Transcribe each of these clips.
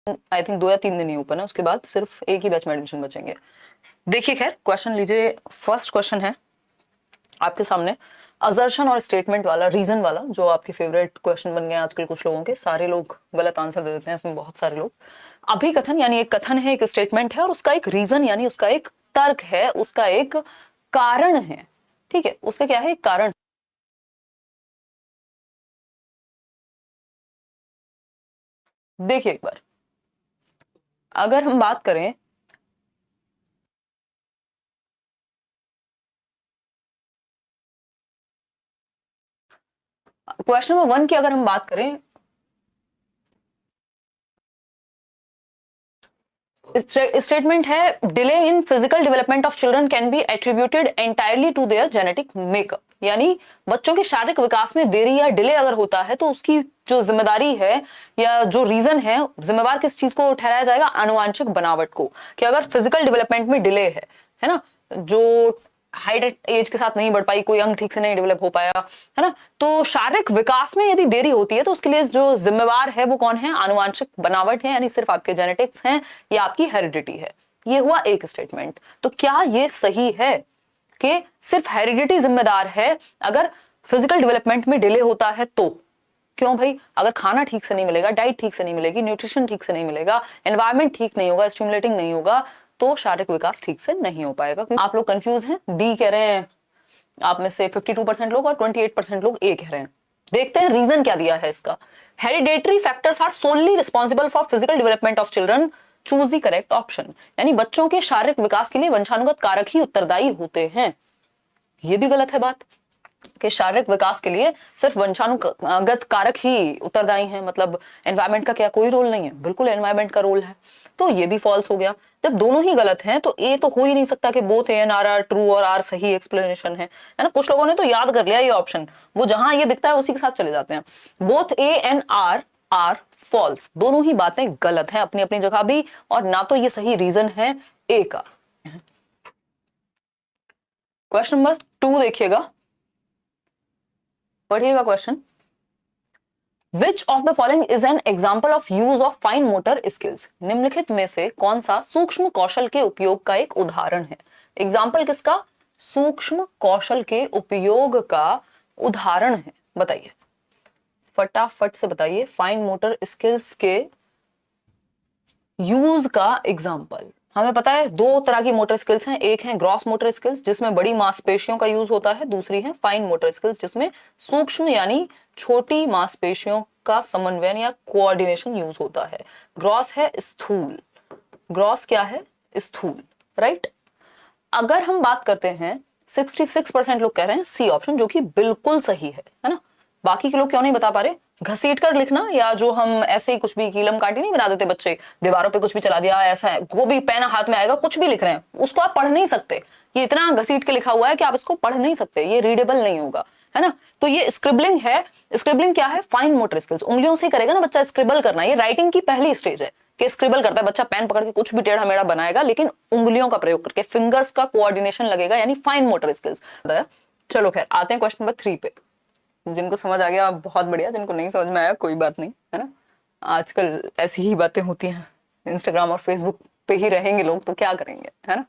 I think 2 या 3 दिन ही open है, उसके बाद सिर्फ एक ही बैच में एडमिशन बचेंगे। देखिए खैर क्वेश्चन लीजिए। फर्स्ट क्वेश्चन है आपके सामने, असर्शन और स्टेटमेंट वाला, रीजन वाला, जो आपके फेवरेट क्वेश्चन बन गए आजकल कुछ लोगों के। सारे लोग गलत आंसर दे देते हैं इसमें, बहुत सारे लोग। अभिकथन यानी एक कथन है, एक स्टेटमेंट है, और उसका एक रीजन यानी उसका एक तर्क है, उसका एक कारण है। ठीक है, उसका क्या है, एक कारण। देखिए एक बार, अगर हम बात करें क्वेश्चन नंबर 1 की, अगर हम बात करें, स्टेटमेंट है delay in physical development of children can be attributed entirely to their genetic makeup. यानी बच्चों के शारीरिक विकास में देरी या डिले अगर होता है तो उसकी जो जिम्मेदारी है या जो रीजन है, जिम्मेवार किस चीज को ठहराया जाएगा, आनुवांशिक बनावट को। कि अगर फिजिकल डेवलपमेंट में डिले है ना, जो हाइट एज के साथ नहीं बढ़ पाई, कोई अंग ठीक से नहीं डेवलप हो पाया, है ना, तो शारीरिक विकास में यदि देरी होती है तो उसके लिए जो जिम्मेवार है वो कौन है, आनुवांशिक बनावट है, यानी सिर्फ आपके जेनेटिक्स हैं या आपकी हेरिडिटी है। ये हुआ एक स्टेटमेंट। तो क्या ये सही है कि सिर्फ हेरिडिटी जिम्मेदार है अगर फिजिकल डेवलपमेंट में डिले होता है तो? क्यों भाई, अगर खाना ठीक से नहीं मिलेगा, डाइट ठीक से नहीं मिलेगी, न्यूट्रिशन ठीक से नहीं मिलेगा, एनवायरमेंट ठीक नहीं होगा, स्टिमुलेटिंग नहीं होगा, तो शारीरिक विकास ठीक से नहीं हो पाएगा। क्योंकि आप लोग कंफ्यूज हैं, डी कह रहे हैं आप में से 52% लोग और 28% लोग ए कह रहे हैं। देखते हैं रीजन क्या दिया है इसका। Hereditary factors are solely responsible for physical development of children, choose the correct option. यानी बच्चों के शारीरिक विकास के लिए वंशानुगत कारक ही उत्तरदायी होते हैं। ये भी गलत है बात कि शारीरिक विकास के लिए सिर्फ वंशानुगत कारक ही उत्तरदायी हैं, मतलब एनवायरमेंट का क्या कोई रोल नहीं है? बिल्कुल एनवायरमेंट का रोल है। तो ये भी फॉल्स हो गया। जब दोनों ही गलत हैं तो ए तो हो ही नहीं सकता कि both A and R are true और आर सही एक्सप्लेनेशन है ना। कुछ लोगों ने तो याद कर लिया ये ऑप्शन, वो जहां ये दिखता है उसी के साथ चले जाते हैं। Both A and R false, दोनों ही बातें गलत हैं अपनी अपनी जगह भी, और ना तो ये सही रीजन है ए का। क्वेश्चन नंबर 2 देखिएगा, पढ़िएगा question. Which of the following is an example of use of fine motor skills? निम्नलिखित में से कौन सा सूक्ष्म कौशल के उपयोग का एक उदाहरण है? एग्जाम्पल किसका? सूक्ष्म कौशल के उपयोग का उदाहरण है। बताइए, फटाफट से बताइए, फाइन मोटर स्किल्स के यूज का एग्जाम्पल। हमें पता है 2 तरह की मोटर स्किल्स हैं, एक है ग्रॉस मोटर स्किल्स जिसमें बड़ी मांसपेशियों का यूज होता है, दूसरी है फाइन मोटर स्किल्स जिसमें सूक्ष्म यानी छोटी मांसपेशियों का समन्वयन या कोऑर्डिनेशन यूज होता है। ग्रॉस है स्थूल, ग्रॉस क्या है? स्थूल, राइट। अगर हम बात करते हैं 66% लोग कह रहे हैं सी ऑप्शन, जो कि बिल्कुल सही है ना। बाकी के लोग क्यों नहीं बता पा रहे? घसीट कर लिखना, या जो हम ऐसे ही कुछ भी कीलम काटी नहीं बना देते बच्चे, दीवारों पे कुछ भी चला दिया, ऐसा है, वो भी पेन हाथ में आएगा, कुछ भी लिख रहे हैं, उसको आप पढ़ नहीं सकते। ये इतना घसीट के लिखा हुआ है कि आप इसको पढ़ नहीं सकते, ये रीडेबल नहीं होगा, है ना। तो ये स्क्रिबलिंग है। स्क्रिबलिंग क्या है? फाइन मोटर स्किल्स, उंगलियों से करेगा ना बच्चा स्क्रिबल करना। ये राइटिंग की पहली स्टेज है कि स्क्रिबल करता है बच्चा, पेन पकड़ के कुछ भी टेढ़ा मेढ़ा बनाएगा, लेकिन उंगलियों का प्रयोग करके, फिंगर्स का कोऑर्डिनेशन लगेगा, यानी फाइन मोटर स्किल्स। चलो खैर, आते हैं क्वेश्चन नंबर 3 पे। जिनको समझ आ गया बहुत बढ़िया, जिनको नहीं समझ में आया कोई बात नहीं, है ना। आजकल ऐसी ही बातें होती हैं, इंस्टाग्राम और फेसबुक पे ही रहेंगे लोग, तो क्या करेंगे, है ना।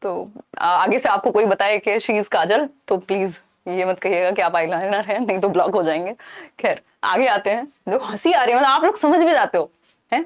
तो आगे से आपको कोई बताए कि शी इज काजल, तो प्लीज ये मत कहिएगा कि आप आईलाइनर हैं, नहीं तो ब्लॉक हो जाएंगे। खैर आगे आते हैं। जो हंसी आ रही है, मतलब आप लोग समझ भी जाते हो, हैं।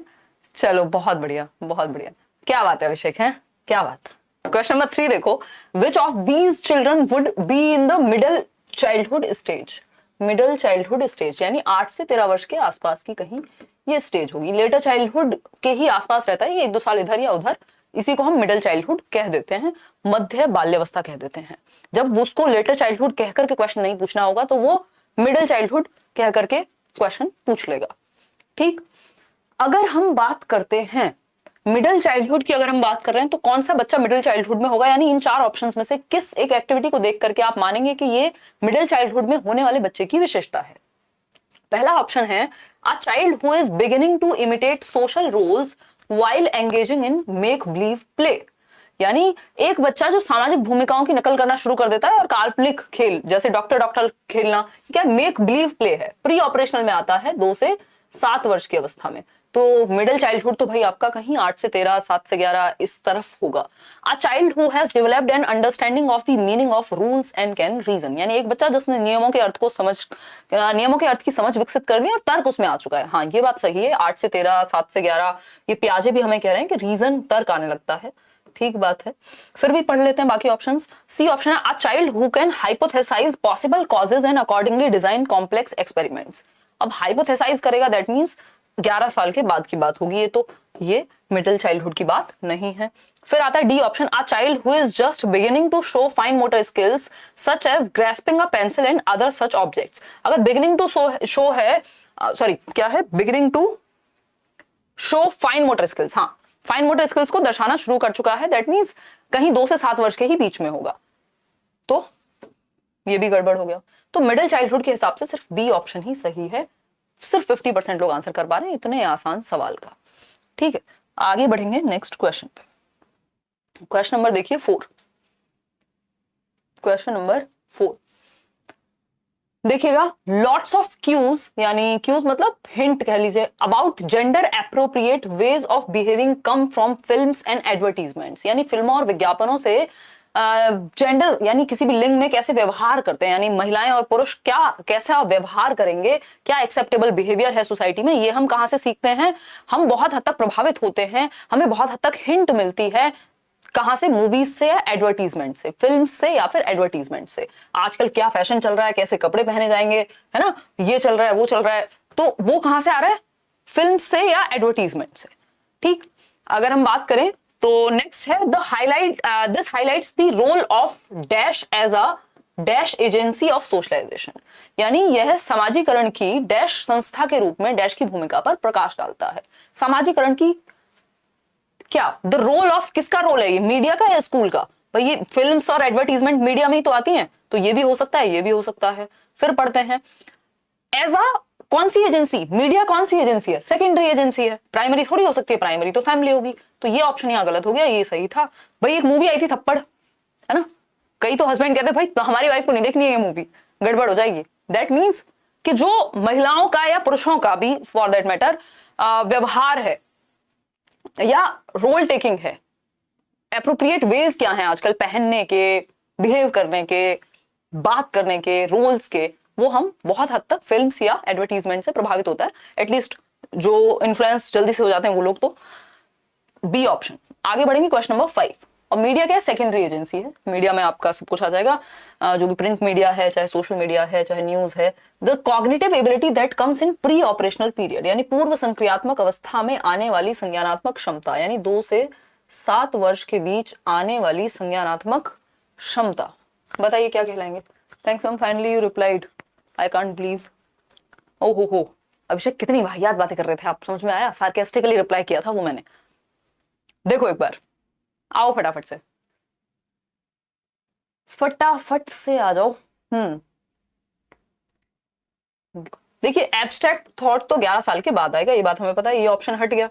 चलो बहुत बढ़िया, बहुत बढ़िया, क्या बात है अभिषेक, है क्या बात। क्वेश्चन नंबर 3 देखो, which of these children would be in the middle childhood stage? Middle childhood stage यानी 8 से 13 वर्ष के आसपास की कहीं ये स्टेज होगी। लेटर चाइल्डहुड के ही आसपास रहता है ये, 1-2 साल इधर या उधर, इसी को हम मिडिल चाइल्डहुड कह देते हैं, मध्य बाल्यावस्था कह देते हैं। जब उसको लेटर चाइल्डहुड कह करके क्वेश्चन नहीं पूछना होगा तो वो मिडिल चाइल्डहुड कह करके क्वेश्चन पूछ लेगा। ठीक, अगर हम बात करते हैं मिडिल चाइल्डहुड की, अगर हम बात कर रहे हैं तो कौन सा बच्चा मिडिल चाइल्डहुड में होगा? यानी इन 4 ऑप्शंस में से किस एक एक्टिविटी को देख करके आप मानेंगे कि ये मिडिल चाइल्डहुड में होने वाले बच्चे की विशेषता है? पहला ऑप्शन है a child who is beginning to imitate social roles while engaging in make believe play. यानी एक बच्चा जो सामाजिक भूमिकाओं की नकल करना शुरू कर देता है और काल्पनिक खेल जैसे डॉक्टर डॉक्टर खेलना, क्या मेक बिलीव प्ले है, प्री ऑपरेशनल में आता है 2 से 7 वर्ष की अवस्था में। तो मिडिल चाइल्डहुड तो भाई आपका कहीं 8 से 13, 7 से 11 इस तरफ होगा। A child who has developed an understanding of the meaning of rules and can reason, यानी एक बच्चा जिसने नियमों के अर्थ को नियमों के अर्थ की समझ विकसित कर ली और तर्क उसमें आ चुका है। हाँ ये बात सही है, 8 से 13, 7 से 11, ये प्याजे भी हमें कह रहे हैं कि रीजन तर्क आने लगता है, ठीक बात है। फिर भी पढ़ लेते हैं बाकी ऑप्शंस। सी ऑप्शन है, a child who can hypothesised possible causes and accordingly design complex experiments. अब हाइपोथेसाइज करेगा दैट मींस 11 साल के बाद की बात होगी, ये मिडिल चाइल्डहुड की बात नहीं है। फिर आता है D option, a child who is just beginning to show fine motor skills such as grasping a pencil and other such objects. अगर बिगिनिंग टू शो है, सॉरी क्या है, beginning to show fine motor skills, हाँ fine motor skills को दर्शाना शुरू कर चुका है, दैट मींस कहीं 2 से 7 वर्ष के ही बीच में होगा, तो ये भी गड़बड़ हो गया। तो मिडिल चाइल्डहुड के हिसाब से सिर्फ बी ऑप्शन ही सही है। सिर्फ 50% लोग आंसर कर पा रहे हैं इतने आसान सवाल का, ठीक है। आगे बढ़ेंगे नेक्स्ट क्वेश्चन पे। क्वेश्चन नंबर देखिए 4। क्वेश्चन नंबर 4 देखिएगा, लॉट्स ऑफ क्यूज, यानी क्यूज मतलब हिंट कह लीजिए, about gender appropriate ways of behaving come from films and advertisements, यानी फिल्मों और विज्ञापनों से जेंडर यानी किसी भी लिंग में कैसे व्यवहार करते हैं, यानी महिलाएं और पुरुष क्या कैसा व्यवहार करेंगे, क्या एक्सेप्टेबल बिहेवियर है सोसाइटी में, ये हम कहां से सीखते हैं, हम बहुत हद तक प्रभावित होते हैं, हमें बहुत हद तक हिंट मिलती है, कहां से, मूवीज से या एडवर्टीजमेंट से, फिल्म से या फिर एडवर्टीजमेंट से। आजकल क्या फैशन चल रहा है, कैसे कपड़े पहने जाएंगे, है ना, ये चल रहा है वो चल रहा है, तो वो कहां से आ रहा है, फिल्म से या एडवर्टीजमेंट से, ठीक। अगर हम बात करें तो नेक्स्ट है this highlights the role of dash as a dash agency of socialization, यानी यह समाजीकरण की डैश संस्था के रूप में डैश की भूमिका पर प्रकाश डालता है। समाजीकरण की क्या, द रोल ऑफ, किसका रोल है ये, मीडिया का या स्कूल का, भाई ये फिल्म्स और एडवर्टीजमेंट मीडिया में ही तो आती हैं, तो ये भी हो सकता है, ये भी हो सकता है। फिर पढ़ते हैं, एज अ कौन सी एजेंसी, मीडिया कौन सी एजेंसी है, सेकेंडरी एजेंसी है, प्राइमरी थोड़ी हो सकती है, प्राइमरी तो फैमिली होगी, तो ये ऑप्शन यहां गलत हो गया, ये सही था। भाई एक मूवी आई थी थप्पड़, है ना, कई तो हस्बैंड कहते हैं भाई तो हमारी वाइफ को नहीं देखनी है ये मूवी, गड़बड़ हो जाएगी। दैट मीन्स कि जो महिलाओं का या पुरुषों का भी फॉर दैट मैटर व्यवहार है या रोल टेकिंग है, एप्रोप्रिएट वेज क्या है आजकल पहनने के, बिहेव करने के, बात करने के, रोल्स के, वो हम बहुत हद तक फिल्म्स या एडवर्टीजमेंट से प्रभावित होता है, एटलीस्ट जो इन्फ्लुएंस जल्दी से हो जाते हैं वो लोग, तो बी ऑप्शन। आगे बढ़ेंगे क्वेश्चन नंबर 5। और मीडिया क्या है, सेकेंडरी एजेंसी है, मीडिया में आपका सब कुछ आ जाएगा, जो भी प्रिंट मीडिया है, चाहे सोशल मीडिया है, चाहे न्यूज है। The cognitive ability that comes in pre operational period, यानी पूर्व संक्रियात्मक अवस्था में आने वाली संज्ञानात्मक क्षमता, यानी 2 से 7 वर्ष के बीच आने वाली संज्ञानात्मक क्षमता, बताइए क्या कहलाएंगे। Thanks ma'am, finally you replied, I can't believe. ओहो हो अभिषेक, कितनी वाहियात बातें कर रहे थे आप, समझ में आया, सार्केस्टिकली रिप्लाई किया था वो मैंने। देखो एक बार आओ फटाफट से, फटाफट से आ जाओ। देखिए एब्स्ट्रैक्ट थॉट तो 11 साल के बाद आएगा, ये बात हमें पता है, ये ऑप्शन हट गया।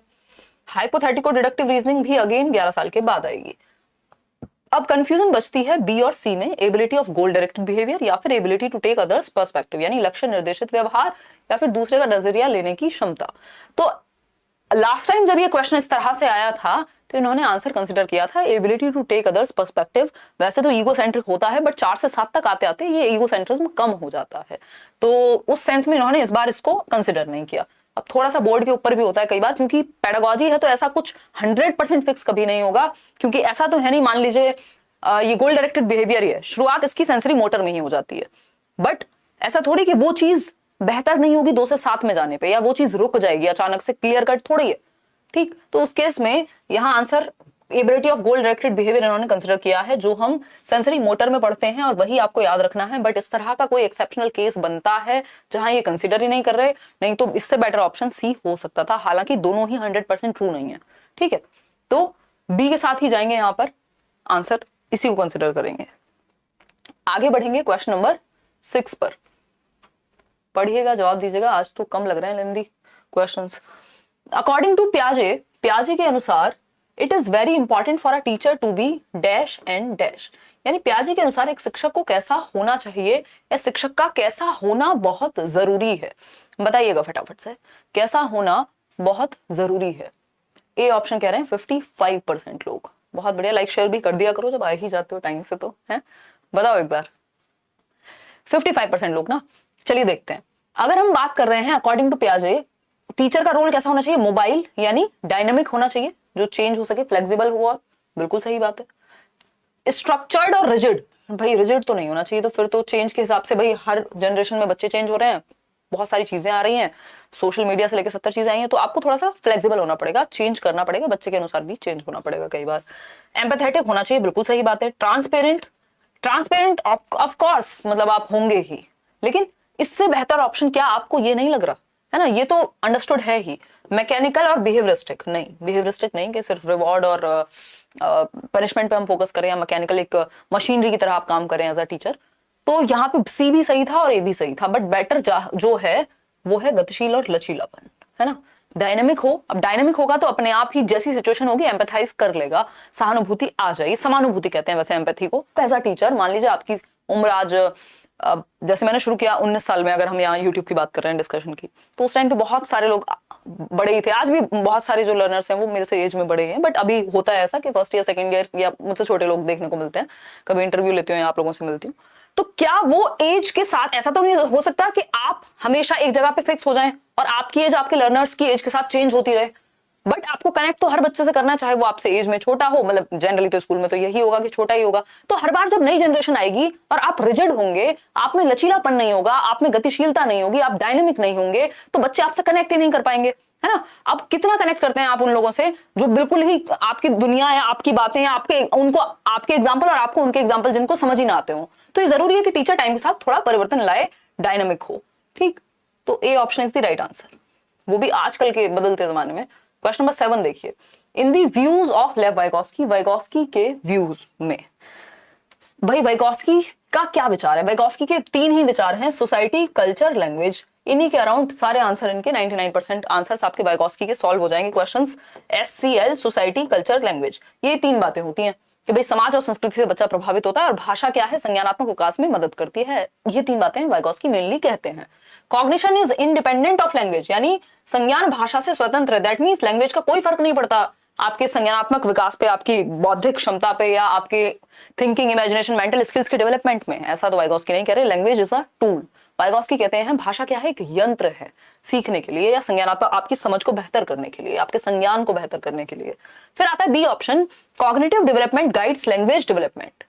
हाइपोथेटिको डिडक्टिव रीजनिंग भी अगेन 11 साल के बाद आएगी। अब कंफ्यूजन बचती है बी और सी में, ability of goal directed behaviour या फिर ability to take others perspective, यानी लक्ष्य निर्देशित व्यवहार या फिर दूसरे का नजरिया लेने की क्षमता। तो लास्ट टाइम जब ये क्वेश्चन इस तरह से आया था तो इन्होंने आंसर कंसिडर किया था ability to take others perspective. वैसे तो ईगो सेंट्रिक होता है, बट 4 से 7 तक आते आते ये ईगो सेंट्रिज्म कम हो जाता है, तो उस सेंस में इन्होंने इस बार इसको कंसिडर नहीं किया। अब थोड़ा सा बोर्ड के ऊपर भी होता है कई बार, क्योंकि पेडागोजी है तो ऐसा कुछ 100% फिक्स कभी नहीं होगा, क्योंकि ऐसा तो है नहीं, मान लीजिए ये गोल डायरेक्टेड बिहेवियर ही है, शुरुआत इसकी सेंसरी मोटर में ही हो जाती है, बट ऐसा थोड़ी कि वो चीज बेहतर नहीं होगी 2 से 7 में जाने पे, या वो चीज रुक जाएगी अचानक से, क्लियर कट थोड़ी है, ठीक। तो उस केस में यहां answer ability of goal directed behaviour इन्होंने कंसिडर किया है, जो हम सेंसरी मोटर में पढ़ते हैं और वही आपको याद रखना है। बट इस तरह का कोई एक्सेप्शनल केस बनता है जहां ये कंसिडर ही नहीं कर रहे, नहीं तो इससे बेटर ऑप्शन सी हो सकता था, हालांकि दोनों ही 100% ट्रू नहीं है, ठीक है। तो बी के साथ ही जाएंगे, यहां पर आंसर इसी को कंसिडर करेंगे। आगे बढ़ेंगे क्वेश्चन नंबर 6 पर, पढ़िएगा जवाब दीजिएगा, आज तो कम लग रहे हैं लेंदी क्वेश्चंस। अकॉर्डिंग टू प्याजे के अनुसार it is very important for a teacher to be dash and dash, यानी पियाजे के अनुसार एक शिक्षक को कैसा होना चाहिए या शिक्षक का कैसा होना बहुत जरूरी है, बताइएगा फटाफट से, कैसा होना बहुत जरूरी है। ए ऑप्शन कह रहे हैं 55% लोग। बहुत बढ़िया, लाइक शेयर भी कर दिया करो जब आ ही जाते हो टाइम से, तो है बताओ एक बार। 55% लोग ना। चलिए देखते हैं, अगर हम बात कर रहे हैं अकॉर्डिंग टू पियाजे टीचर का रोल कैसा होना चाहिए, मोबाइल यानी डायनामिक होना चाहिए, जो चेंज हो सके, फ्लेक्सिबल हुआ, बिल्कुल सही बात है। स्ट्रक्चर्ड और रिजिड, भाई रिजिड तो नहीं होना चाहिए, तो फिर तो चेंज के हिसाब से भाई हर जनरेशन में बच्चे चेंज हो रहे हैं, बहुत सारी चीजें आ रही हैं, सोशल मीडिया से लेकर 70 चीजें आई हैं, तो आपको थोड़ा सा फ्लेक्सिबल होना पड़ेगा, चेंज करना पड़ेगा, बच्चे के अनुसार भी चेंज होना पड़ेगा कई बार। एम्पैथेटिक होना चाहिए, बिल्कुल सही बात है। ट्रांसपेरेंट, ट्रांसपेरेंट ऑफ कोर्स मतलब आप होंगे ही, लेकिन इससे बेहतर ऑप्शन क्या आपको ये नहीं लग रहा है ना, ये तो अंडरस्टूड है ही। मैकेनिकल और बिहेवियरिस्टिक नहीं, बिहेवियरिस्टिक नहीं कि सिर्फ रिवॉर्ड और पनिशमेंट पे हम फोकस करें, या मैकेनिकल एक मशीनरी की तरह आप काम करें एज अ टीचर, तो यहाँ पे सी भी सही था और ए भी सही था, बट बेटर जो है वो है गतिशील और लचीलापन, है ना। डायनेमिक हो, अब डायनेमिक होगा तो अपने आप ही जैसी सिचुएशन होगी एम्पैथाइज कर लेगा, सहानुभूति आ जाएगी, समानुभूति कहते हैं वैसे एम्पैथी को। एज अ टीचर मान लीजिए आपकी उम्र आज जैसे मैंने शुरू किया 19 साल में, अगर हम यहाँ यूट्यूब की बात कर रहे हैं डिस्कशन की, तो उस टाइम पे बहुत सारे लोग बड़े ही थे, आज भी बहुत सारे जो लर्नर्स हैं वो मेरे से एज में बड़े हैं, बट अभी होता है ऐसा कि फर्स्ट ईयर सेकंड ईयर या मुझसे छोटे लोग देखने को मिलते हैं, कभी इंटरव्यू लेती हूँ या आप लोगों से मिलती हूँ। तो क्या वो एज के साथ ऐसा तो नहीं हो सकता कि आप हमेशा एक जगह पे फिक्स हो जाएं और आपकी एज आपके लर्नर्स की एज के साथ चेंज होती रहे, बट आपको कनेक्ट तो हर बच्चे से करना है, चाहे वो आपसे एज में छोटा हो, मतलब जनरली तो स्कूल में तो यही होगा कि छोटा ही होगा, तो हर बार जब नई जनरेशन आएगी और आप रिजिड होंगे, आप में लचीलापन नहीं होगा, आप में गतिशीलता नहीं होगी, आप डायनेमिक नहीं होंगे, तो बच्चे आपसे कनेक्ट ही नहीं कर पाएंगे, है ना। अब कितना कनेक्ट करते हैं आप उन लोगों से जो बिल्कुल ही आपकी दुनिया या आपकी बातें या आपके उनको आपके एग्जाम्पल और आपको उनके एग्जाम्पल जिनको समझ ही ना आते हो। तो ये जरूरी है कि टीचर टाइम के साथ थोड़ा परिवर्तन लाए, डायनामिक हो, ठीक। तो A option is the right answer, वो भी आजकल के बदलते जमाने में। क्वेश्चन नंबर 7 देखिए, इन दी व्यूज ऑफ लेव वाइगोस्की, वाइगोस्की के व्यूज में, भाई वाइगोस्की का क्या विचार है। वाइगोस्की के 3 ही विचार हैं, सोसाइटी, कल्चर, लैंग्वेज, इन्हीं के अराउंड सारे आंसर, इनके 99% आंसर्स आपके वाइगोस्की के सॉल्व हो जाएंगे। Questions SCL, society, culture, language, ये 3 बातें होती हैं कि भाई समाज और संस्कृति से बच्चा प्रभावित होता है, और भाषा क्या है, संज्ञानात्मक विकास में मदद करती है। ये 3 बातें वाइगोस्की मेनली कहते हैं। Cognition is independent of language, यानी संज्ञान भाषा से स्वतंत्र है, दैट मींस लैंग्वेज का कोई फर्क नहीं पड़ता आपके संज्ञानात्मक विकास पे, आपकी बौद्धिक क्षमता पे, या आपके थिंकिंग, इमेजिनेशन, मेंटल स्किल्स के डेवलपमेंट में। ऐसा तो वाइगोस्की नहीं कह रहे, language is a tool. Vygotsky कहते हैं भाषा क्या है, एक यंत्र है सीखने के लिए या संज्ञानात्मक आपकी समझ को बेहतर करने के लिए, आपके संज्ञान को बेहतर करने के लिए। फिर आता है B option, cognitive development guides language development.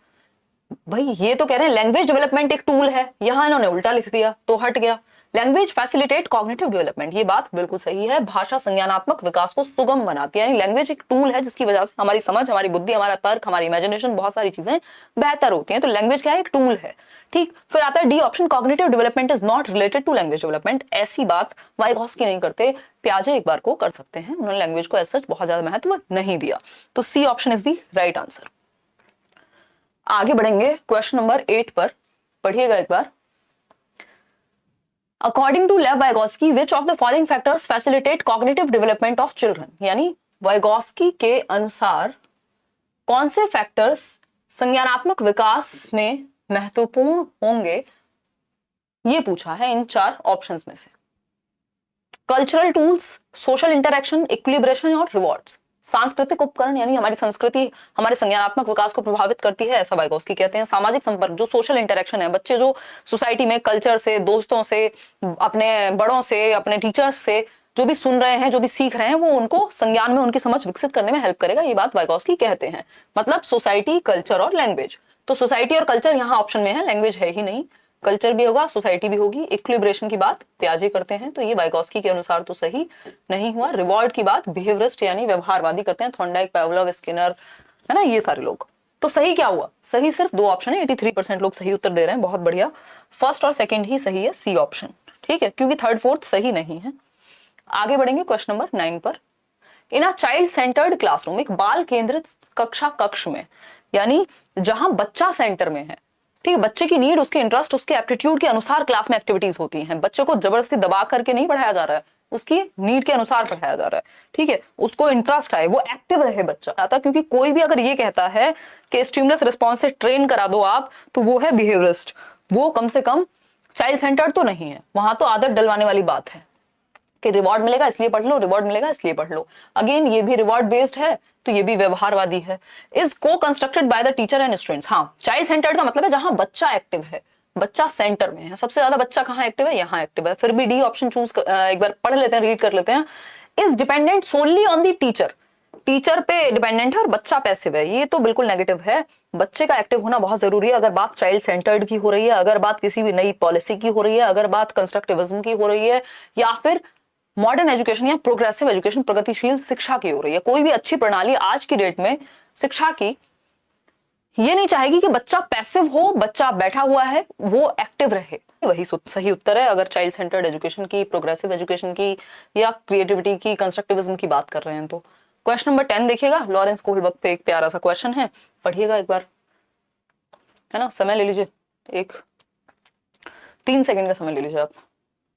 भाई ये तो कह रहे हैं लैंग्वेज डेवलपमेंट एक टूल है, यहां इन्होंने उल्टा लिख दिया तो हट गया। लैंग्वेज फैसिलिटेट कॉग्निटिव डेवलपमेंट, ये बात बिल्कुल सही है, भाषा संज्ञानात्मक विकास को सुगम बनाती है, यानी लैंग्वेज एक टूल है जिसकी वजह से हमारी समझ, हमारी बुद्धि, हमारा तर्क, हमारी इमेजिनेशन, बहुत सारी चीजें बेहतर होती हैं। तो लैंग्वेज क्या है, एक टूल है, ठीक। फिर आता है D option, cognitive development is not related to language development. ऐसी बात वाइगोस्की नहीं करते, पियाजे एक बार को कर सकते हैं, उन्होंने लैंग्वेज को एज सच बहुत ज्यादा महत्व नहीं दिया। तो C option is the right answer. आगे बढ़ेंगे क्वेश्चन नंबर 8 पर, पढ़िएगा एक बार। According to Lev Vygotsky which of the following factors facilitate cognitive development of children, यानी वाइगोस्की के अनुसार कौन से फैक्टर्स संज्ञानात्मक विकास में महत्वपूर्ण होंगे, ये पूछा है इन 4 ऑप्शंस में से। Cultural tools, social interaction, equilibration और रिवॉर्ड्स। सांस्कृतिक उपकरण, यानी हमारी संस्कृति हमारे संज्ञानात्मक विकास को प्रभावित करती है, ऐसा वाइगोस्की कहते हैं। सामाजिक संपर्क, जो सोशल इंटरेक्शन है, बच्चे जो सोसाइटी में कल्चर से, दोस्तों से, अपने बड़ों से, अपने टीचर्स से जो भी सुन रहे हैं, जो भी सीख रहे हैं, वो उनको संज्ञान में उनकी समझ विकसित करने में हेल्प करेगा, ये बात वाइगोस्की कहते हैं। मतलब सोसाइटी, कल्चर और लैंग्वेज। तो सोसाइटी और कल्चर यहाँ ऑप्शन में है, लैंग्वेज है ही नहीं, कल्चर भी होगा, सोसाइटी भी होगी। इक्विलिब्रेशन की बात पियाजे करते हैं, तो ये वाइगोस्की के अनुसार तो सही नहीं हुआ। रिवॉर्ड की बात बिहेवियरिस्ट यानी व्यवहारवादी करते हैं, थॉर्नडाइक, पावलोव, स्किनर, है ना, ये सारे लोग। तो सही क्या हुआ, सही सिर्फ 2 ऑप्शन है, 83% लोग सही उत्तर दे रहे हैं, बहुत बढ़िया। फर्स्ट और सेकंड ही सही है, सी ऑप्शन, ठीक है, क्योंकि थर्ड फोर्थ सही नहीं है। आगे बढ़ेंगे क्वेश्चन नंबर 9 पर। इन अ चाइल्ड सेंटर्ड क्लासरूम, एक बाल केंद्रित कक्षा कक्ष में, यानी जहां बच्चा सेंटर में है, ठीक है, बच्चे की नीड, उसके इंटरेस्ट, उसके एप्टीट्यूड के अनुसार क्लास में एक्टिविटीज होती हैं, बच्चे को जबरदस्ती दबा करके नहीं पढ़ाया जा रहा है, उसकी नीड के अनुसार पढ़ाया जा रहा है, ठीक है, उसको इंटरेस्ट आए, वो एक्टिव रहे बच्चा आता, क्योंकि कोई भी अगर ये कहता है कि स्टिमुलस रिस्पॉन्स से ट्रेन करा दो आप, तो वो है बिहेवियरिस्ट, वो कम से कम चाइल्ड सेंटर्ड तो नहीं है। वहां तो आदत डलवाने वाली बात है कि रिवॉर्ड मिलेगा इसलिए पढ़ लो, रिवॉर्ड मिलेगा इसलिए पढ़ लो। अगेन ये भी रिवॉर्ड बेस्ड है, तो ये भी व्यवहारवादी है। इज को constructed by the teacher and students. हाँ, चाइल्ड सेंटर्ड का मतलब है जहां बच्चा एक्टिव है, बच्चा सेंटर में है। सबसे ज्यादा बच्चा कहाँ एक्टिव है? यहाँ एक्टिव है। फिर भी डी ऑप्शन चूज एक बार पढ़ लेते हैं, रीड कर लेते हैं। Is dependent solely on the teacher, teacher पे डिपेंडेंट है और बच्चा पैसिव है, ये तो बिल्कुल नेगेटिव है। बच्चे का एक्टिव होना बहुत जरूरी है। अगर बात चाइल्ड सेंटर्ड की हो रही है, अगर बात किसी भी नई पॉलिसी की हो रही है, अगर बात कंस्ट्रक्टिविज्म की हो रही है, या फिर मॉडर्न एजुकेशन या प्रोग्रेसिव एजुकेशन, प्रगतिशील शिक्षा की हो रही है, कोई भी अच्छी प्रणाली आज की डेट में शिक्षा की ये नहीं चाहेगी कि बच्चा पैसिव हो, बच्चा बैठा हुआ है, वो एक्टिव रहे। वही सही उत्तर है अगर चाइल्ड सेंटर्ड एजुकेशन की, प्रोग्रेसिव एजुकेशन की या क्रिएटिविटी की, कंस्ट्रक्टिविज्म की बात कर रहे हैं तो। क्वेश्चन नंबर 10 देखिएगा, लॉरेंस कोहलबर्ग पे एक प्यारा सा क्वेश्चन है, पढ़िएगा एक बार, है ना, समय ले लीजिए, एक 3 सेकंड का समय ले लीजिए आप।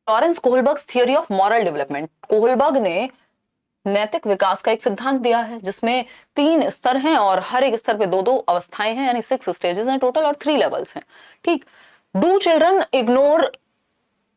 Lawrence Kohlberg's theory of moral development. Kohlberg ने नैतिक विकास का एक सिद्धांत दिया है जिसमें 3 स्तर हैं और हर एक स्तर पे 2-2 अवस्थाएं हैं, यानी 6 स्टेजेस हैं टोटल और 3 लेवल्स हैं, ठीक। Do children ignore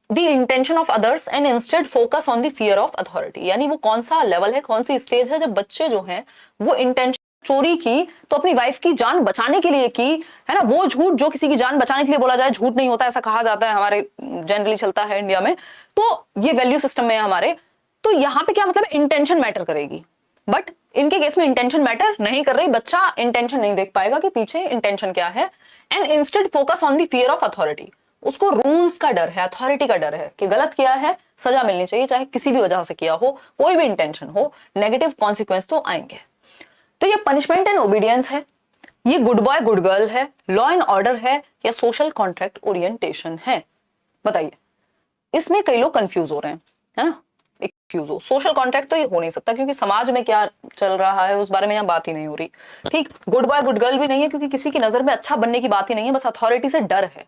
the intention of others and instead focus on the fear of authority. यानी वो कौन सा लेवल है, कौन सी स्टेज है जब बच्चे जो हैं वो इंटेंशन चोरी की तो अपनी वाइफ की जान बचाने के लिए की, है ना, वो झूठ जो किसी की जान बचाने के लिए बोला जाए झूठ नहीं होता, ऐसा कहा जाता है, हमारे जनरली चलता है इंडिया में, तो ये वैल्यू सिस्टम में है हमारे। तो यहाँ पे क्या मतलब है, इंटेंशन मैटर करेगी, बट इनके केस में इंटेंशन मैटर नहीं कर रही, बच्चा इंटेंशन नहीं देख पाएगा कि पीछे इंटेंशन क्या है। And instead focus on the fear of authority, उसको रूल्स का डर है, अथॉरिटी का डर है कि गलत किया है सजा मिलनी चाहिए, चाहे किसी भी वजह से किया हो, कोई भी इंटेंशन हो, नेगेटिव कॉन्सिक्वेंस तो आएंगे। तो ये पनिशमेंट एंड ओबीडियंस है, ये गुड बॉय गुड गर्ल है, लॉ एंड ऑर्डर है, या सोशल कॉन्ट्रैक्ट ओरिएंटेशन है? बताइए। इसमें कई लोग कंफ्यूज हो रहे हैं, है ना, कंफ्यूज हो। सोशल कॉन्ट्रैक्ट तो ये हो नहीं सकता क्योंकि समाज में क्या चल रहा है उस बारे में यहाँ बात ही नहीं हो रही, ठीक। गुड बॉय गुड गर्ल भी नहीं है क्योंकि किसी की नजर में अच्छा बनने की बात ही नहीं है, बस अथॉरिटी से डर है।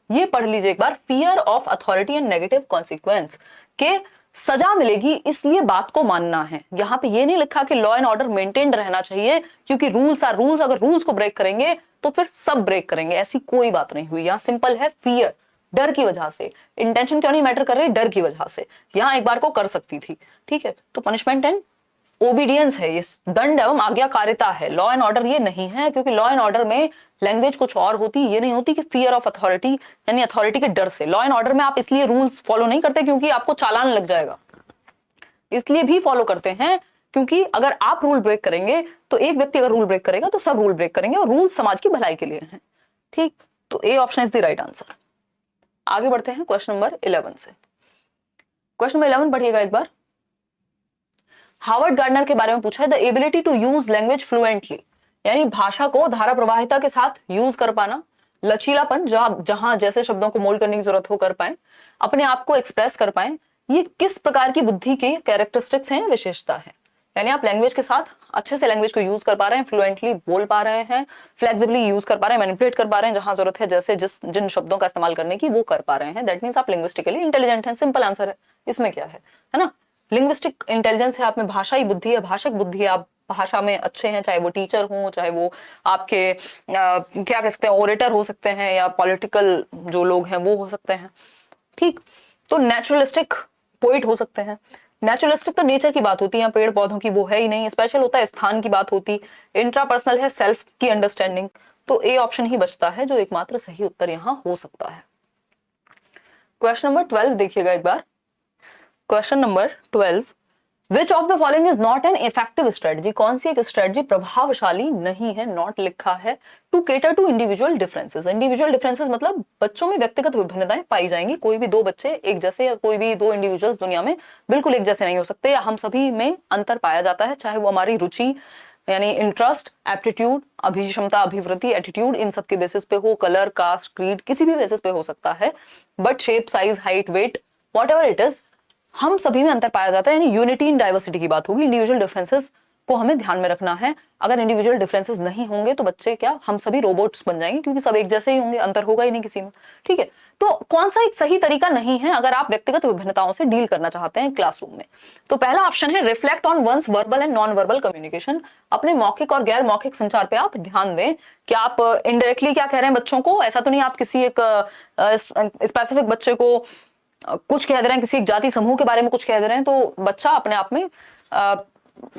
ये पढ़ लीजिए एक बार, fear of authority and negative consequence, के सजा मिलेगी इसलिए बात को मानना है। यहाँ पे ये नहीं लिखा कि लॉ एंड ऑर्डर मेंटेन्ड रहना चाहिए क्योंकि रूल्स आर रूल्स, अगर रूल्स को ब्रेक करेंगे तो फिर सब ब्रेक करेंगे, ऐसी कोई बात नहीं हुई। यहाँ सिंपल है, फियर, डर की वजह से। इंटेंशन क्यों नहीं मैटर कर रही, डर की वजह से। यहाँ एक बार को कर सकती थी, ठीक है। तो पनिशमेंट एंड ओबीडियंस है, ये दंड एवं आज्ञाकारिता है। लॉ एंड ऑर्डर ये नहीं है क्योंकि लॉ एंड ऑर्डर में लैंग्वेज कुछ और होती, ये नहीं होती कि फियर ऑफ अथॉरिटी यानी अथॉरिटी के डर से। लॉ एंड ऑर्डर में आप इसलिए रूल्स फॉलो नहीं करते क्योंकि आपको चालान लग जाएगा, इसलिए भी फॉलो करते हैं क्योंकि अगर आप रूल ब्रेक करेंगे तो एक व्यक्ति अगर रूल ब्रेक करेगा तो सब रूल ब्रेक करेंगे, और रूल समाज की भलाई के लिए हैं, ठीक। तो A option is the right answer. आगे बढ़ते हैं क्वेश्चन नंबर 11 से। क्वेश्चन नंबर 11 पढ़िएगा एक बार। हार्वर्ड गार्डनर के बारे में पूछा है, the ability to use language fluently, यानी भाषा को धारा प्रवाहिता के साथ यूज कर पाना, लचीलापन जहां जैसे शब्दों को मोल्ड करने की जरूरत हो कर पाए, अपने आप को एक्सप्रेस कर पाए, ये किस प्रकार की बुद्धि के कैरेक्टरिस्टिक्स हैं, विशेषता है। यानी आप लैंग्वेज के साथ अच्छे से लैंग्वेज को यूज कर पा रहे हैं, फ्लुएंटली बोल पा रहे हैं, फ्लेक्सिबली यूज कर पा रहे हैं, मैनिपुलेट कर पा रहे हैं जहां जरूरत है, जैसे जिन शब्दों का इस्तेमाल करने की वो कर पा रहे हैं, दैट मींस आप लिंग्विस्टिकली इंटेलिजेंट हैं। सिंपल आंसर है, इसमें क्या है ना, लिंग्विस्टिक इंटेलिजेंस है, आप में भाषाई बुद्धि है, भाषिक बुद्धि है, आप भाषा में अच्छे हैं, चाहे वो टीचर हो, चाहे वो आपके क्या कह सकते हैं ओरेटर हो सकते हैं, या पॉलिटिकल जो लोग हैं वो हो सकते हैं, ठीक। तो नेचुरलिस्टिक पोइट हो सकते हैं। नेचुरलिस्टिक तो नेचर की बात होती है, पेड़ पौधों की वो है ही नहीं, स्पेशल होता है स्थान की बात होती, इंट्रापर्सनल है, सेल्फ की अंडरस्टैंडिंग। तो ए ऑप्शन ही बचता है जो एकमात्र सही उत्तर यहां हो सकता है। क्वेश्चन नंबर 12 देखिएगा एक बार। Question number 12, which of the following is not an effective strategy, कौन सी एक स्ट्रेटजी प्रभावशाली नहीं है, नॉट लिखा है, to cater to individual differences. Individual differences मतलब बच्चों में व्यक्तिगत विभिन्नताएं पाई जाएंगी, कोई भी 2 बच्चे एक जैसे या कोई भी 2 इंडिविजुअल्स दुनिया में बिल्कुल एक जैसे नहीं हो सकते, या हम सभी में अंतर पाया जाता है, चाहे वो हमारी रुचि यानी इंटरेस्ट, एप्टीट्यूड, अभिक्षमता, अभिवृत्ति, एटीट्यूड, इन सब के बेसिस पे हो, कलर, कास्ट, क्रीड, किसी भी बेसिस पे हो सकता है, but shape, size, height, weight, whatever it is, हम सभी में अंतर पाया जाता है, यानी यूनिटी इन डाइवर्सिटी की बात होगी। इंडिविजुअल डिफरेंसेस को हमें ध्यान में रखना है। अगर इंडिविजुअल डिफरेंसेस नहीं होंगे तो बच्चे क्या, हम सभी रोबोट्स बन जाएंगे, क्योंकि सब एक जैसे ही होंगे, अंतर होगा ही नहीं किसी में। ठीक है, तो कौन सा एक सही तरीका नहीं है अगर आप व्यक्तिगत विभिन्नताओं से डील करना चाहते हैं क्लासरूम में? तो पहला ऑप्शन है reflect on one's verbal and non verbal communication. अपने मौखिक और गैर मौखिक संचार पे आप ध्यान दें कि आप इनडायरेक्टली क्या कह रहे हैं बच्चों को। ऐसा तो नहीं आप किसी एक स्पेसिफिक बच्चे को कुछ कह दे रहे हैं, किसी एक जाति समूह के बारे में कुछ कह दे रहे हैं, तो बच्चा अपने आप में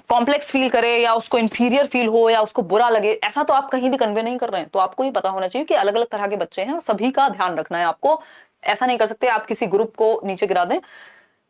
कॉम्प्लेक्स फील करे या उसको इंफीरियर फील हो या उसको बुरा लगे, ऐसा तो आप कहीं भी कन्वे नहीं कर रहे हैं। तो आपको ये पता होना चाहिए कि अलग अलग तरह के बच्चे हैं, सभी का ध्यान रखना है आपको। ऐसा नहीं कर सकते आप किसी ग्रुप को नीचे गिरा दें।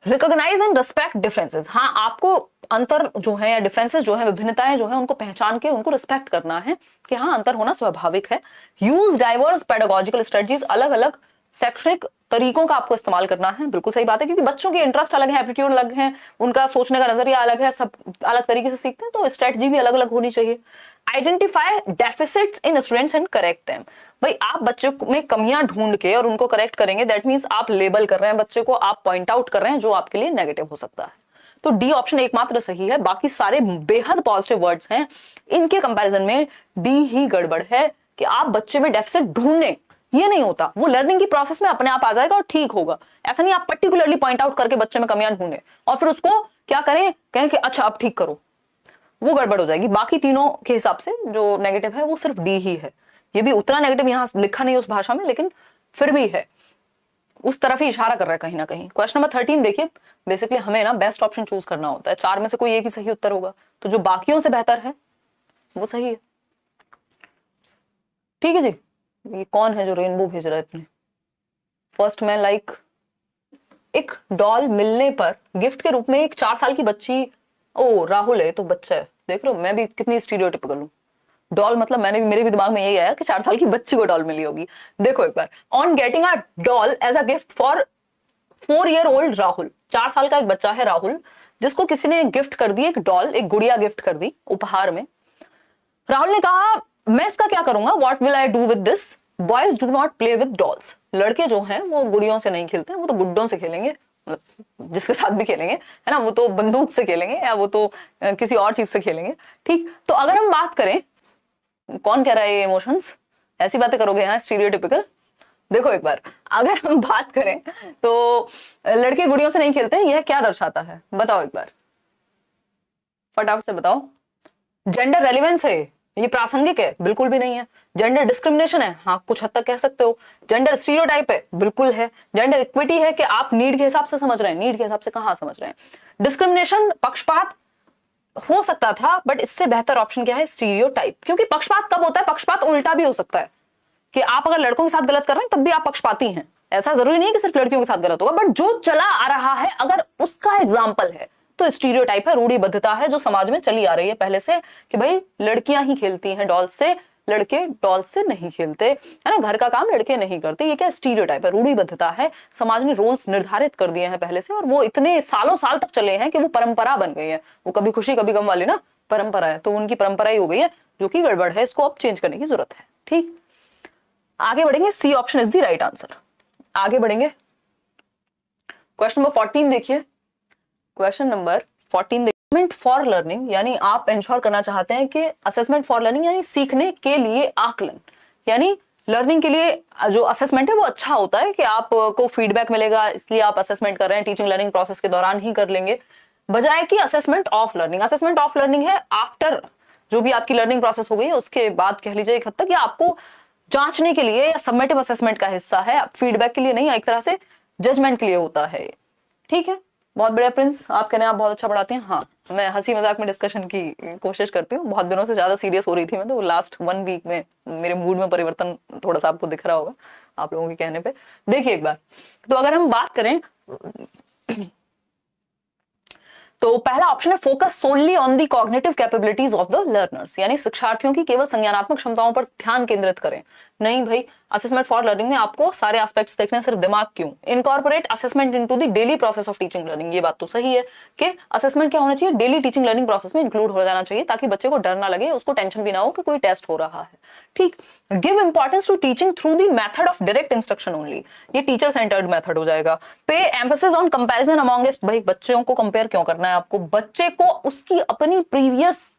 Recognise and respect differences. हाँ, आपको अंतर जो है या डिफरेंसेस जो है, विभिन्नताएं जो है, उनको पहचान के उनको रिस्पेक्ट करना है कि हाँ, अंतर होना स्वाभाविक है। Use diverse pedagogical strategies. अलग अलग शैक्षणिक तरीकों का आपको इस्तेमाल करना है। बिल्कुल सही बात है, क्योंकि बच्चों के इंटरेस्ट अलग है, एप्टीट्यूड अलग है, उनका सोचने का नजरिया अलग है, सब अलग तरीके से सीखते हैं, तो स्ट्रेटजी भी अलग अलग होनी चाहिए। Identify deficits in students and correct them. भाई आप बच्चे में कमियां ढूंढ के और उनको करेक्ट करेंगे, दैट मींस आप लेबल कर रहे हैं बच्चे को, आप पॉइंट आउट कर रहे हैं जो आपके लिए नेगेटिव हो सकता है। तो डी ऑप्शन एकमात्र सही है, बाकी सारे बेहद पॉजिटिव वर्ड्स हैं। इनके कंपैरिजन में डी ही गड़बड़ है कि आप बच्चे में डेफिसिट ढूंढने, ये नहीं होता। वो लर्निंग की प्रोसेस में अपने आप आ जाएगा और ठीक होगा। ऐसा नहीं आप पर्टिकुलरली पॉइंट आउट करके बच्चे में कमियां ढूंढे और फिर उसको क्या करें, कहें कि अच्छा अब ठीक करो, वो गड़बड़ हो जाएगी। बाकी तीनों के हिसाब से जो नेगेटिव है वो सिर्फ डी ही है। ये भी उतना नेगेटिव यहां लिखा नहीं उस भाषा में, लेकिन फिर भी है, उस तरफ ही इशारा कर रहा है कहीं ना कहीं। क्वेश्चन नंबर 13 देखिए, बेसिकली हमें ना बेस्ट ऑप्शन चूज करना होता है, चार में से कोई एक ही सही उत्तर होगा, तो जो बाकियों से बेहतर है वो सही है। ठीक है जी। ये कौन है जो रेनबो भेज रहा है इतने? फर्स्ट मैं लाइक एक डॉल मिलने पर गिफ्ट के रूप में एक 4 साल की बच्ची, ओ राहुल है तो बच्चा है, देख लो मैं भी कितनी स्टीरियोटिपिकल हूँ। डॉल मतलब मेरे भी दिमाग में यही आया कि 4 साल की बच्ची को डॉल मिली होगी। देखो एक बार, on getting a doll as a gift for 4-year-old Rahul, 4 साल का एक बच्चा है राहुल, जिसको किसी ने गिफ्ट कर दी एक डॉल, एक गुड़िया गिफ्ट कर दी उपहार में। राहुल ने कहा मैं इसका क्या करूंगा, what will I do with this, boys do not play with dolls. लड़के जो हैं वो गुड़ियों से नहीं खेलते हैं, वो तो गुड्डों से खेलेंगे, जिसके साथ भी खेलेंगे, है ना, वो तो बंदूक से खेलेंगे या वो तो किसी और चीज से खेलेंगे। ठीक, तो अगर हम बात करें, कौन कह रहा है ये इमोशंस, ऐसी बातें करोगे यहाँ स्टीरियोटिपिकल। देखो एक बार, अगर हम बात करें तो लड़के गुड़ियों से नहीं खेलते हैं, यह क्या दर्शाता है बताओ एक बार, फटाफट से बताओ। जेंडर रेलिवेंस है, ये प्रासंगिक है? बिल्कुल भी नहीं है। जेंडर डिस्क्रिमिनेशन है? हाँ कुछ हद तक कह सकते हो। जेंडर स्टीरियोटाइप है? बिल्कुल है। जेंडर इक्विटी है कि आप नीड के हिसाब से समझ रहे हैं, नीड के हिसाब से कहां समझ रहे हैं। डिस्क्रिमिनेशन, पक्षपात हो सकता था, बट इससे बेहतर ऑप्शन क्या है, स्टीरियोटाइप। क्योंकि पक्षपात कब होता है, पक्षपात उल्टा भी हो सकता है कि आप अगर लड़कों के साथ गलत कर रहे हैं तब भी आप पक्षपाती हैं। ऐसा जरूरी नहीं कि सिर्फ लड़कियों के साथ गलत होगा, बट जो चला आ रहा है अगर उसका एग्जाम्पल है तो स्टीरियोटाइप है, रूढ़िबद्धता है जो समाज में चली आ रही है पहले से, कि भाई लड़कियां ही खेलती हैं डॉल से, लड़के डॉल से नहीं खेलते, है ना, घर का काम लड़के नहीं करते। ये क्या स्टीरियोटाइप है, रूढ़िबद्धता है। समाज ने रोल्स निर्धारित कर दिए हैं पहले से, और वो इतने सालों साल तक चले हैं कि वो परंपरा बन गई है। वो कभी खुशी कभी गम वाली ना परंपरा है, तो उनकी परंपरा ही हो गई है, जो कि गड़बड़ है। इसको अब चेंज करने की जरूरत है। ठीक, आगे बढ़ेंगे। C option is the right answer. आगे बढ़ेंगे, क्वेश्चन नंबर 14 देखिए। Question number 14, assessment for learning, यानी आप इंश्योर करना चाहते हैं कि असेसमेंट फॉर लर्निंग यानी सीखने के लिए आकलन, यानी लर्निंग के लिए जो असेसमेंट है वो अच्छा होता है कि आपको फीडबैक मिलेगा, इसलिए आप असेसमेंट कर रहे हैं, टीचिंग लर्निंग प्रोसेस के दौरान ही कर लेंगे, बजाय कि assessment of learning. Assessment of learning है आफ्टर जो भी आपकी लर्निंग प्रोसेस हो गई है उसके बाद, कह लीजिए एक हद तक, या आपको जांचने के लिए या सबमिटिव असेसमेंट का हिस्सा है, फीडबैक के लिए नहीं, एक तरह से जजमेंट के लिए होता है। ठीक है, बहुत बढ़िया प्रिंस, आप कहने आप बहुत अच्छा पढ़ाते हैं। हाँ, मैं हंसी मजाक में डिस्कशन की कोशिश करती हूँ, बहुत दिनों से ज्यादा सीरियस हो रही थी मैं, तो लास्ट 1 वीक में मेरे मूड में परिवर्तन थोड़ा सा आपको दिख रहा होगा आप लोगों के कहने पे। देखिए एक बार, तो अगर हम बात करें तो पहला ऑप्शन है focus solely on the cognitive capabilities of the learners, यानी शिक्षार्थियों की केवल संज्ञानात्मक क्षमताओं पर ध्यान केंद्रित करें। नहीं भाई, असेसमेंट फॉर लर्निंग में आपको सारे एस्पेक्ट्स देखने हैं, सिर्फ दिमाग क्यों। Incorporate assessment into the daily process of teaching learning, ये बात तो सही है कि असेसमेंट क्या होना चाहिए, डेली टीचिंग लर्निंग प्रोसेस में इंक्लूड हो जाना चाहिए, ताकि बच्चे को डर ना लगे, उसको टेंशन भी ना हो कि कोई टेस्ट हो रहा है। ठीक। Give importance to teaching through the method of direct instruction only, ये टीचर सेंटर्ड मेथड हो जाएगा। पे एम्फेसिस ऑन कंपैरिजन अमंगस्ट, भाई बच्चों को कंपेयर क्यों करना है आपको, बच्चे को उसकी अपनी प्रीवियस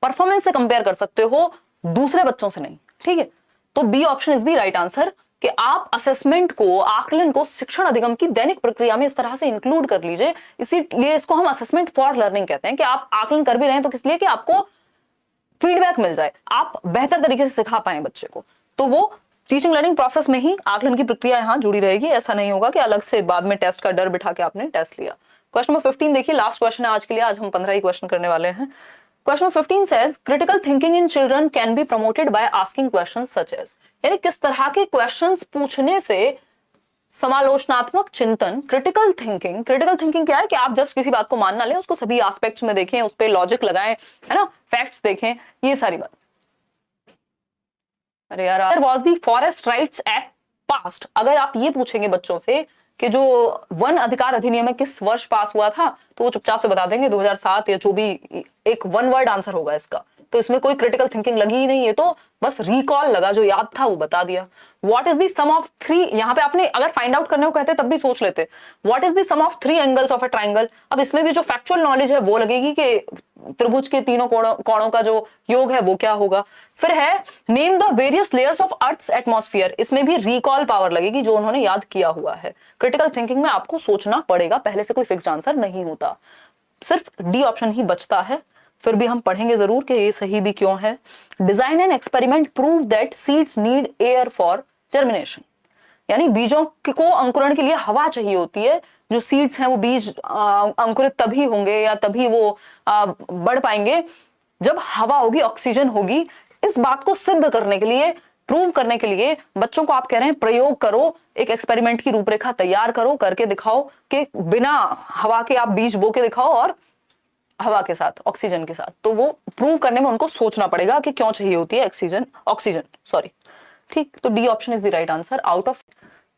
परफॉर्मेंस से कंपेयर कर सकते हो, दूसरे बच्चों से नहीं। ठीक है, तो B option is the right answer कि आप असेसमेंट को, आकलन को शिक्षण अधिगम की दैनिक प्रक्रिया में इस तरह से इंक्लूड कर लीजिए। इसीलिए इसको हम असेसमेंट फॉर लर्निंग कहते हैं कि आप आकलन कर भी रहे हैं तो किस लिए, कि आपको फीडबैक मिल जाए, आप बेहतर तरीके से सिखा पाए बच्चे को। तो वो टीचिंग लर्निंग प्रोसेस में ही आकलन की प्रक्रिया यहां जुड़ी रहेगी। ऐसा नहीं होगा कि अलग से बाद में टेस्ट का डर बिठा के आपने टेस्ट लिया। क्वेश्चन नंबर 15 देखिए, लास्ट क्वेश्चन है आज के लिए, आज हम 15 ही क्वेश्चन करने वाले हैं। Question 15 says critical thinking in children can be promoted by asking questions such as, यानी किस तरह के क्वेश्चंस पूछने से समालोचनात्मक चिंतन, क्रिटिकल थिंकिंग क्या है कि आप जस्ट किसी बात को मान ना लें, उसको सभी एस्पेक्ट्स में देखें, उस पर लॉजिक लगाएं, है ना, फैक्ट्स देखें, ये सारी बात। अरे यार, was the forest rights act passed, अगर आप ये पूछेंगे बच्चों से कि जो वन अधिकार अधिनियम है किस वर्ष पास हुआ था, तो वो चुपचाप से बता देंगे 2007, या जो भी एक वन वर्ड आंसर होगा इसका। तो इसमें कोई क्रिटिकल थिंकिंग लगी ही नहीं है, तो बस रिकॉल लगा, जो याद था वो बता दिया। What is the sum of three, यहाँ पे आपने अगर फाइंड आउट करने को कहते तब भी सोच लेते, what is the sum of three angles of a triangle. अब इसमें भी जो फैक्चुअल नॉलेज है वो लगेगी कि त्रिभुज के तीनों कोणों का जो योग है वो क्या होगा। फिर है name the various layers of earth's atmosphere, इसमें भी रिकॉल पावर लगेगी जो उन्होंने याद किया हुआ है। क्रिटिकल थिंकिंग में आपको सोचना पड़ेगा, पहले से कोई फिक्स्ड आंसर नहीं होता, सिर्फ डी ऑप्शन ही बचता है। फिर भी हम पढ़ेंगे जरूर कि ये सही भी क्यों है। Design and experiment prove that seeds need air for germination, यानी बीजों को अंकुरण के लिए हवा चाहिए होती है। जो सीड्स हैं वो बीज अंकुरित तभी होंगे या तभी वो बढ़ पाएंगे जब हवा होगी, ऑक्सीजन होगी। इस बात को सिद्ध करने के लिए, प्रूव करने के लिए बच्चों को आप कह रहे हैं प्रयोग करो, एक एक्सपेरिमेंट की रूपरेखा तैयार करो, करके दिखाओ कि बिना हवा के आप बीज बो के दिखाओ और हवा के साथ, ऑक्सीजन के साथ। तो वो प्रूव करने में उनको सोचना पड़ेगा कि क्यों चाहिए होती है ऑक्सीजन सॉरी। ठीक, तो D option is the right answer. Out of,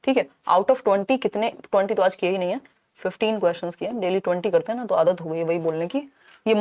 ठीक है, आउट ऑफ 20 कितने, 20 तो आज किए ही नहीं है, 15 क्वेश्चंस किए, डेली 20 करते हैं ना, तो आदत हो गई है वही बोलने की। ये